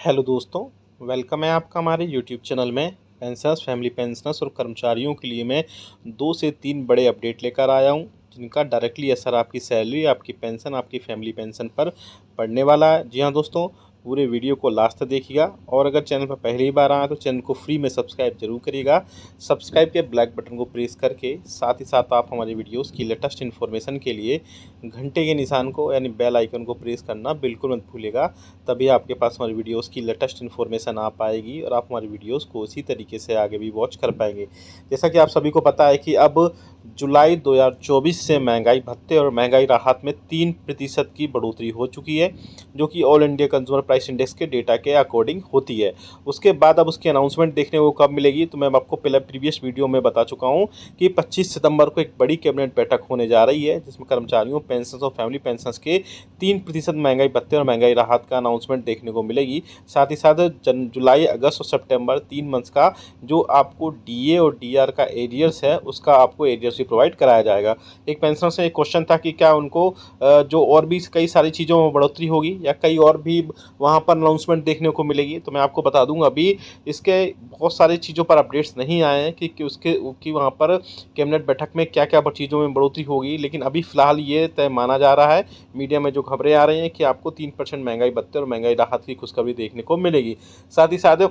Hello दोस्तों, welcome है आपका हमारे यूट्यूब चैनल में। पेंशनर्स, फैमिली पेंशनर्स और कर्मचारियों के लिए मैं 2 से 3 बड़े अपडेट लेकर आया हूं, जिनका डायरेक्टली असर आपकी सैलरी, आपकी पेंशन, आपकी फैमिली पेंशन पर पड़ने वाला है। जी हाँ दोस्तों, पूरे वीडियो को लास्ट तक देखिएगा और अगर चैनल पर पहली बार आए तो चैनल को फ्री में सब्सक्राइब जरूर करिएगा। सब्सक्राइब के ब्लैक बटन को प्रेस करके साथ ही साथ आप हमारे वीडियोस की लेटेस्ट इन्फॉर्मेशन के लिए घंटे के निशान को यानी बेल आइकन को प्रेस करना बिल्कुल मत भूलिएगा। तभी आपके पास हमारी वीडियोस की लेटेस्ट इन्फॉर्मेशन आ पाएगी और आप हमारी वीडियोस को उसी तरीके से आगे भी वॉच कर पाएंगे। जैसा कि आप सभी को पता है कि अब जुलाई 2024 से महंगाई भत्ते और महंगाई राहत में 3% की बढ़ोतरी हो चुकी है, जो कि all India consumer price index के डेटा के अकॉर्डिंग होती है। उसके बाद अब उसकी अनाउंसमेंट देखने को कब मिलेगी, तो मैं आपको पहले प्रीवियस वीडियो में बता चुका हूँ कि 25 सितंबर को एक बड़ी कैबिनेट बैठक होने जा रही है, जिसमें कर्मचारियों, पेंशन और फैमिली पेंशन के 3% महंगाई भत्ते और महंगाई राहत का अनाउंसमेंट देखने को मिलेगी। साथ ही साथ जुलाई, अगस्त और सितंबर 3 मंथ्स का जो आपको डीए और डीआर का एरियर्स है, उसका आपको एरियर्स भी प्रोवाइड कराया जाएगा। एक पेंशनर से एक क्वेश्चन था कि क्या उनको जो और भी कई सारी चीज़ों में बढ़ोतरी होगी या कई और भी वहाँ पर अनाउंसमेंट देखने को मिलेगी, तो मैं आपको बता दूंगा अभी इसके बहुत सारी चीज़ों पर अपडेट्स नहीं आए हैं कि उसके कि वहाँ पर कैबिनेट बैठक में क्या क्या चीज़ों में बढ़ोतरी होगी। लेकिन अभी फ़िलहाल ये तय माना जा रहा है, मीडिया में जो खबरें आ रही हैं, कि आपको 3% महंगाई भत्ते और महंगाई राहत की खुशखबरी देखने को मिलेगी। साथ ही साथ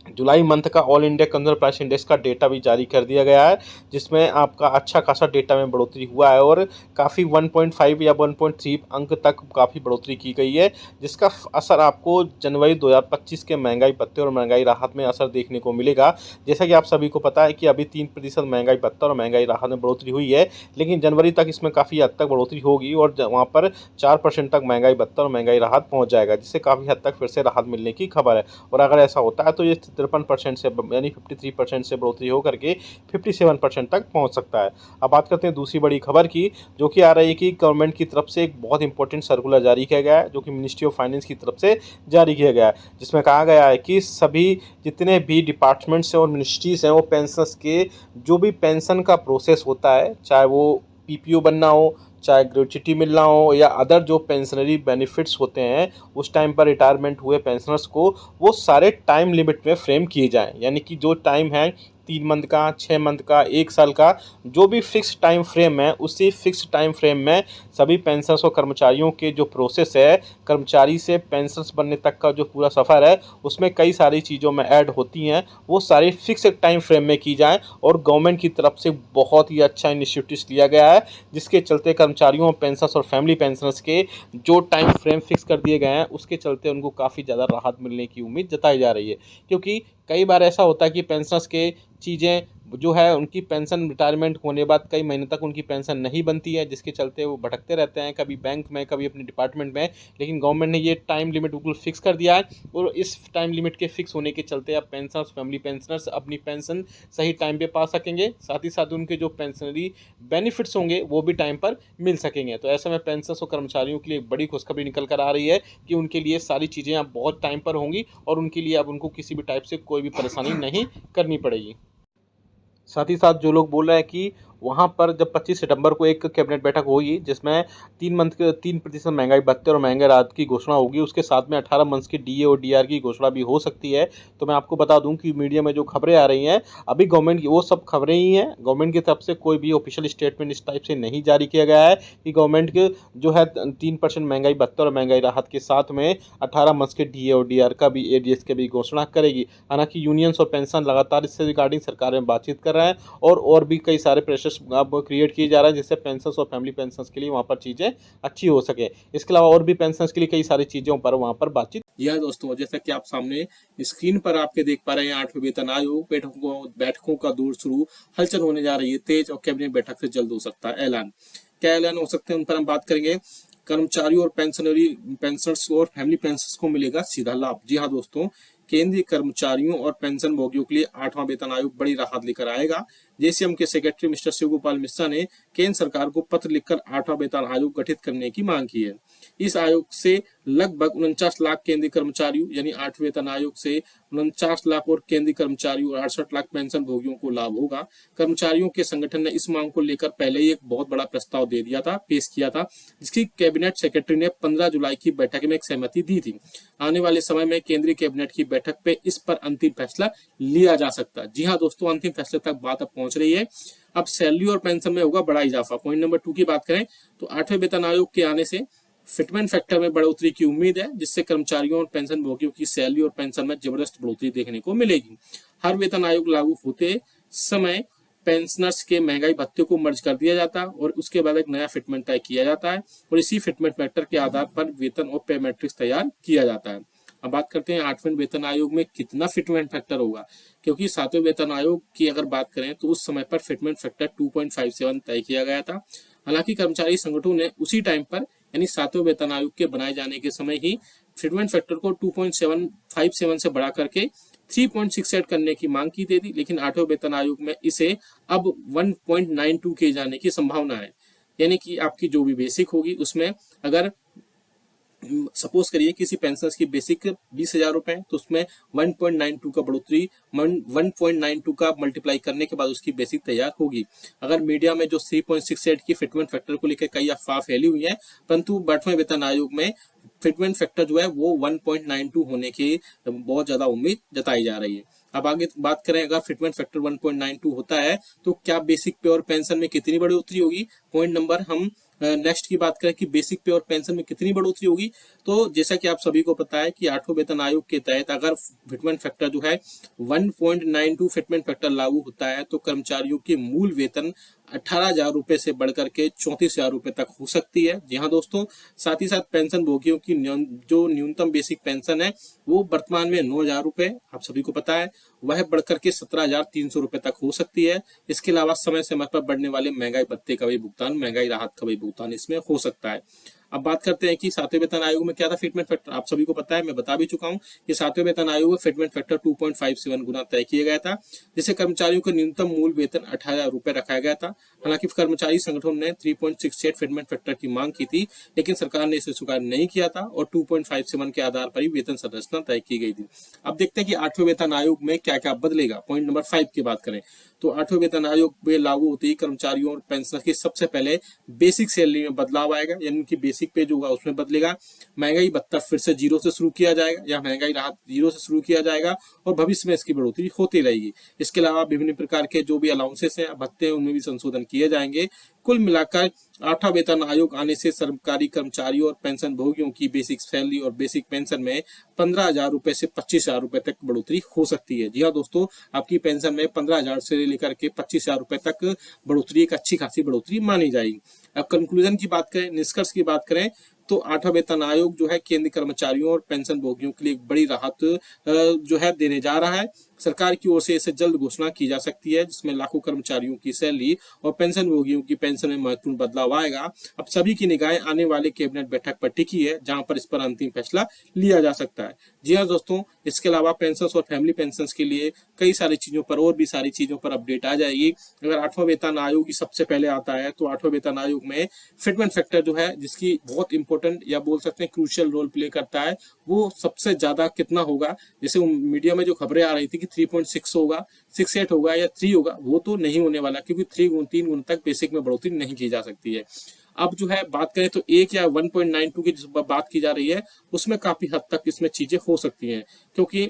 जुलाई मंथ का all India consumer price index का डेटा भी जारी कर दिया गया है, जिसमें आपका अच्छा खासा डेटा में बढ़ोतरी हुआ है और काफ़ी 1.5 या 1.3 अंक तक काफ़ी बढ़ोतरी की गई है, जिसका असर आपको जनवरी 2025 के महंगाई भत्ते और महंगाई राहत में असर देखने को मिलेगा। जैसा कि आप सभी को पता है कि अभी 3% महंगाई भत्ता और महंगाई राहत में बढ़ोतरी हुई है, लेकिन जनवरी तक इसमें काफ़ी हद तक बढ़ोतरी होगी और वहाँ पर 4% तक महंगाई भत्ता और महंगाई राहत पहुँच जाएगा, जिससे काफ़ी हद तक फिर से राहत मिलने की खबर है। और अगर ऐसा होता है तो ये 53% से यानी 53% से बढ़ोतरी होकर के 57% तक पहुंच सकता है। अब बात करते हैं दूसरी बड़ी खबर की, जो कि आ रही है कि गवर्नमेंट की तरफ से एक बहुत इंपॉर्टेंट सर्कुलर जारी किया गया है, जो कि मिनिस्ट्री ऑफ फाइनेंस की तरफ से जारी किया गया है, जिसमें कहा गया है कि सभी जितने भी डिपार्टमेंट्स हैं और मिनिस्ट्रीज हैं, वो पेंशनर्स के जो भी पेंशन का प्रोसेस होता है, चाहे वो पीपीओ बनना हो, चाहे ग्रेच्युटी मिलना हो या अदर जो पेंशनरी बेनिफिट्स होते हैं उस टाइम पर रिटायरमेंट हुए पेंशनर्स को, वो सारे टाइम लिमिट में फ्रेम किए जाएं। यानी कि जो टाइम है 3 मंथ का, 6 मंथ का, 1 साल का, जो भी फिक्स टाइम फ्रेम है, उसी फिक्स टाइम फ्रेम में सभी पेंशनर्स और कर्मचारियों के जो प्रोसेस है, कर्मचारी से पेंशनर्स बनने तक का जो पूरा सफ़र है, उसमें कई सारी चीज़ों में ऐड होती हैं, वो सारी फिक्स टाइम फ्रेम में की जाएँ। और गवर्नमेंट की तरफ से बहुत ही अच्छा इनिशिएटिव लिया गया है, जिसके चलते कर्मचारियों, पेंशनर्स और फैमिली पेंशनर्स के जो टाइम फ्रेम फिक्स कर दिए गए हैं, उसके चलते उनको काफ़ी ज़्यादा राहत मिलने की उम्मीद जताई जा रही है। क्योंकि कई बार ऐसा होता है कि पेंशनर्स के चीज़ें जो है, उनकी पेंशन रिटायरमेंट होने बाद कई महीने तक उनकी पेंशन नहीं बनती है, जिसके चलते वो भटकते रहते हैं, कभी बैंक में, कभी अपने डिपार्टमेंट में। लेकिन गवर्नमेंट ने ये टाइम लिमिट बिल्कुल फिक्स कर दिया है और इस टाइम लिमिट के फिक्स होने के चलते अब पेंशनर्स, फैमिली पेंशनर्स अपनी पेंशन सही टाइम पे पा सकेंगे। साथ ही साथ उनके जो पेंशनरी बेनिफिट्स होंगे वो भी टाइम पर मिल सकेंगे। तो ऐसे में पेंशनर्स और कर्मचारियों के लिए एक बड़ी खुशखबरी निकल कर आ रही है कि उनके लिए सारी चीज़ें अब बहुत टाइम पर होंगी और उनके लिए अब उनको किसी भी टाइप से कोई भी परेशानी नहीं करनी पड़ेगी। साथ ही साथ जो लोग बोल रहे हैं कि वहाँ पर जब 25 सितंबर को एक कैबिनेट बैठक होगी, जिसमें 3% महंगाई भत्ते और महंगाई राहत की घोषणा होगी, उसके साथ में 18 मंथ्स की डीए और डीआर की घोषणा भी हो सकती है। तो मैं आपको बता दूं कि मीडिया में जो खबरें आ रही हैं, अभी गवर्नमेंट की वो सब खबरें ही हैं। गवर्नमेंट की तरफ से कोई भी ऑफिशियल स्टेटमेंट इस टाइप से नहीं जारी किया गया है कि गवर्नमेंट के जो है 3% महंगाई भत्ते और महंगाई राहत के साथ में 18 मंथ्स के डीए और डीआर का भी, एडीएस की भी घोषणा करेगी। हालांकि यूनियंस और पेंशन लगातार इससे रिगार्डिंग सरकार में बातचीत कर रहे हैं और भी कई सारे प्रेशर्स अब क्रिएट किए जा रहा है, जिससे पेंशनर्स और फैमिली पेंशनर्स के लिए वहाँ पर चीज़ें अच्छी हो सके। इसके अलावा और भी पेंशनर्स के लिए कई सारी चीज़ों पर वहाँ पर बातचीत। यह दोस्तों, जैसा कि आप सामने स्क्रीन पर आपके देख पा रहे हैं, 8वें वेतन आयोग बैठकों का दौर शुरू, हलचल होने जा रही है तेज और कैबिनेट बैठक से जल्द हो सकता है ऐलान। क्या ऐलान हो सकते हैं, उन पर हम बात करेंगे। कर्मचारियों और पेंशनर्स और फैमिली पेंशनर्स को मिलेगा सीधा लाभ। जी हाँ दोस्तों, केंद्रीय कर्मचारियों और पेंशन भोगियों के लिए 8वां वेतन आयोग बड़ी राहत लेकर आएगा, जेसीएम के सेक्रेटरी मिस्टर शिव गोपाल मिश्रा ने केंद्र सरकार को पत्र लिखकर 8वां वेतन आयोग गठित करने की मांग की है। इस आयोग से लगभग 49 लाख केंद्रीय कर्मचारियों यानी 8वें वेतन आयोग से 49 लाख और केंद्रीय कर्मचारियों और 68 लाख पेंशन भोगियों को लाभ होगा। कर्मचारियों के संगठन ने इस मांग को लेकर पहले ही एक बहुत बड़ा प्रस्ताव दे दिया था, पेश किया था, जिसकी कैबिनेट सेक्रेटरी ने 15 जुलाई की बैठक में एक सहमति दी थी। आने वाले समय में केंद्रीय कैबिनेट की बैठक पे इस पर अंतिम फैसला लिया जा सकता है। जी हाँ दोस्तों, अंतिम फैसले तक बात अब पहुंच रही है। अब सैलरी और पेंशन में होगा बड़ा इजाफा। पॉइंट नंबर 2 की बात करें तो 8वें वेतन आयोग के आने से फिटमेंट फैक्टर में बढ़ोतरी की उम्मीद है, जिससे कर्मचारियों और पेंशन भोगियों की सैलरी और पेंशन में जबरदस्त बढ़ोतरी देखने को मिलेगी। हर वेतन आयोग लागू होते समय पेंशनर्स के महंगाई भत्ते को मर्ज कर दिया जाता है और उसके बाद एक नया फिटमेंट तय किया जाता है और इसी फिटमेंट फैक्टर के आधार पर वेतन और पे मैट्रिक्स तैयार किया जाता है। अब बात करते हैं 8वें वेतन आयोग में कितना फिटमेंट फैक्टर होगा, क्योंकि 7वें वेतन आयोग की अगर बात करें तो उस समय पर फिटमेंट फैक्टर 2.57 तय किया गया था। हालांकि कर्मचारी संगठनों ने उसी टाइम पर यानी 7वें वेतन आयोग के बनाए जाने के समय ही फिटमेंट फैक्टर को 2.757 से बढ़ा करके 3.68 करने की मांग की थी, लेकिन 8वें वेतन आयोग में इसे अब 1.92 किए जाने की संभावना है। यानी कि आपकी जो भी बेसिक होगी उसमें अगर सपोज करिए किसी पेंशनर्स की बेसिक 20,000 रुपए तो उसमें 1.92 का बढ़ोतरी 1.92 का मल्टीप्लाई करने के बाद उसकी बेसिक तैयार होगी। अगर मीडिया में जो 3.68 की फिटमेंट फैक्टर को लेकर कई अफवाह फैली हुई है, परंतु 8वें वेतन आयोग में फिटमेंट फैक्टर जो है वो 1.92 होने की बहुत ज्यादा उम्मीद जताई जा रही है। अब आगे बात करें, अगर फिटमेंट फैक्टर 1.92 होता है तो क्या बेसिक पे और पेंशन में कितनी बढ़ोतरी होगी। पॉइंट नंबर हम नेक्स्ट की बात करें कि बेसिक पे और पेंशन में कितनी बढ़ोतरी होगी, तो जैसा कि आप सभी को पता है कि 8वें वेतन आयोग के तहत अगर फिटमेंट फैक्टर जो है 1.92 फिटमेंट फैक्टर लागू होता है तो कर्मचारियों के मूल वेतन 18,000 रुपए से बढ़कर के 34,000 रुपए तक हो सकती है। जी हाँ दोस्तों, साथ ही साथ पेंशन भोगियों की जो न्यूनतम बेसिक पेंशन है वो वर्तमान में 9,000 रुपए आप सभी को पता है, वह बढ़कर के 17,300 रुपए तक हो सकती है। इसके अलावा समय समय पर बढ़ने वाले महंगाई भत्ते का भी भुगतान, महंगाई राहत का भी भुगतान इसमें हो सकता है। अब बात करते हैं कि 7वें वेतन आयोग में क्या था फिटमेंट फैक्टर। आप सभी को पता है, मैं बता भी चुका हूं कि 7वें वेतन आयोग में फिटमेंट फैक्टर 2.57 गुना तय किया गया था, जिससे कर्मचारियों का न्यूनतम मूल वेतन 18,000 रुपए रखा गया था। हालांकि कर्मचारी संगठनों ने 3.68 फिटमेंट फैक्टर की मांग की थी, लेकिन सरकार ने इसे स्वीकार नहीं किया था और 2.57 के आधार पर ही वेतन संरचना तय की गई थी। अब देखते हैं कि 8वें वेतन आयोग में क्या क्या बदलेगा। पॉइंट नंबर 5 की बात करें तो 8वें वेतन आयोग में लागू होते ही कर्मचारियों और पेंशनर की सबसे पहले बेसिक सैलरी में बदलाव आएगा, यानी उनकी बेसिक पे जो होगा उसमें बदलेगा। महंगाई भत्ता फिर से 0 से शुरू किया जाएगा या महंगाई राहत 0 से शुरू किया जाएगा और भविष्य में इसकी बढ़ोतरी होती रहेगी। इसके अलावा विभिन्न प्रकार के जो भी अलाउंसेस हैं, भत्ते हैं, उनमें भी संशोधन किए जाएंगे। कुल मिलाकर 8वां वेतन आयोग आने से सरकारी कर्मचारियों और पेंशन भोगियों की बेसिक सैलरी और बेसिक पेंशन में 15,000 रुपए से 25,000 रुपए तक बढ़ोतरी हो सकती है। जी हाँ दोस्तों, आपकी पेंशन में 15,000 से लेकर के 25,000 रुपए तक बढ़ोतरी एक अच्छी खासी बढ़ोतरी मानी जाएगी। अब कंक्लूजन की बात करें, निष्कर्ष की बात करें तो 8वां वेतन आयोग जो है केंद्रीय कर्मचारियों और पेंशन भोगियों के लिए एक बड़ी राहत जो है देने जा रहा है। सरकार की ओर से इसे जल्द घोषणा की जा सकती है, जिसमें लाखों कर्मचारियों की सैलरी और पेंशन भोगियों की पेंशन में महत्वपूर्ण बदलाव आएगा। अब सभी की निगाहें आने वाले कैबिनेट बैठक पर टिकी है, जहां पर इस पर अंतिम फैसला लिया जा सकता है। जी हाँ दोस्तों, इसके अलावा पेंशन और फैमिली पेंशन के लिए कई सारी चीजों पर और भी सारी चीजों पर अपडेट आ जाएगी। अगर 8वां वेतन आयोग सबसे पहले आता है तो 8वां वेतन आयोग में फिटमेंट फैक्टर जो है, जिसकी बहुत इंपॉर्टेंट या बोल सकते हैं क्रूशियल रोल प्ले करता है, वो सबसे ज्यादा कितना होगा। जैसे मीडिया में जो खबरें आ रही थी कि 3.6 होगा, 68 होगा या 3 होगा, वो तो नहीं होने वाला, क्योंकि 3 गुण तक बेसिक में बढ़ोतरी नहीं की जा सकती है। अब जो है बात करें तो 1 या 1.92 की जिस बात की जा रही है उसमें काफी हद तक इसमें चीजें हो सकती हैं, क्योंकि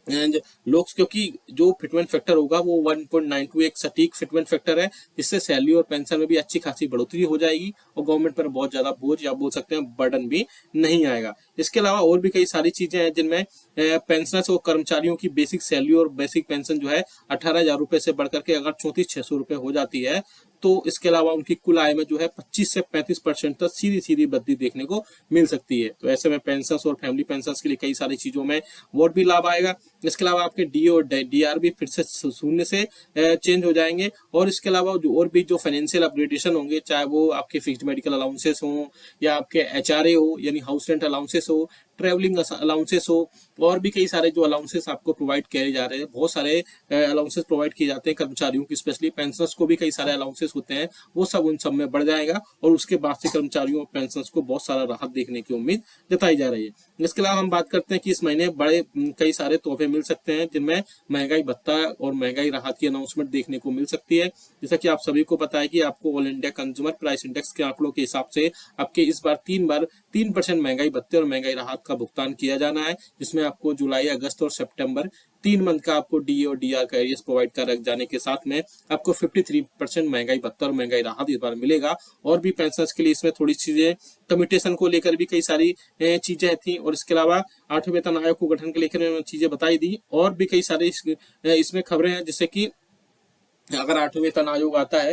क्योंकि जो फिटमेंट फैक्टर होगा वो 1.92 एक सटीक फिटमेंट फैक्टर है, जिससे सैलरी और पेंशन में भी अच्छी खासी बढ़ोतरी हो जाएगी और गवर्नमेंट पर बहुत ज्यादा बोझ या बोल सकते हैं बर्डन भी नहीं आएगा। इसके अलावा और भी कई सारी चीजें हैं जिनमें पेंशनर्स और कर्मचारियों की बेसिक सैलरी और बेसिक पेंशन जो है 18,000 रुपए से बढ़कर के अगर 34,600 रुपए हो जाती है तो इसके अलावा उनकी कुल आय में जो है 25 से 35% तक सीधी सीधी वृद्धि देखने को मिल सकती है। तो ऐसे में पेंशनर्स और फैमिली पेंशनर्स के लिए कई सारी चीजों में और भी लाभ आएगा। इसके अलावा आपके डी और डीआर भी फिर से शून्य से चेंज हो जाएंगे और इसके अलावा जो और भी जो फाइनेंशियल अपग्रेडेशन होंगे, चाहे वो आपके फिक्स्ड मेडिकल अलाउंसेस हो या आपके एचआरए हो यानी हाउस रेंट अलाउंसेस हो, ट्रैवलिंग अलाउंसेस हो, और भी कई सारे जो अलाउंसेस आपको प्रोवाइड किए जा रहे हैं, बहुत सारे अलाउंसेस प्रोवाइड किए जाते हैं कर्मचारियों की, स्पेशली पेंशनर्स को भी कई सारे अलाउंसेस होते हैं, वो सब उन सब में बढ़ जाएगा और उसके बाद से कर्मचारियों और पेंशनर्स को बहुत सारा राहत देखने की उम्मीद जताई जा रही है। इसके अलावा हम बात करते हैं कि इस महीने बड़े कई सारे तोहफे मिल सकते हैं, जिनमें महंगाई भत्ता और महंगाई राहत की अनाउंसमेंट देखने को मिल सकती है। जैसा कि आप सभी को पता है कि आपको all India consumer price index के आंकड़ों के हिसाब से आपके इस बार 3% महंगाई भत्ते और महंगाई राहत का भुगतान किया जाना है, जिसमें आपको जुलाई, अगस्त और सितंबर 3 मंथ का आपको डी और डी आर का एरियस प्रोवाइड कर जाने के साथ में आपको 53% महंगाई भत्ता और महंगाई राहत इस बार मिलेगा। और भी पेंशनर्स के लिए इसमें थोड़ी चीजें कम्यूटेशन को लेकर भी कई सारी चीजें थी, और इसके अलावा 8वें वेतन आयोग को गठन के लेकर चीजें बताई दी, और भी कई सारी इसमें खबरें हैं, जैसे कि अगर 8वें वेतन आयोग आता है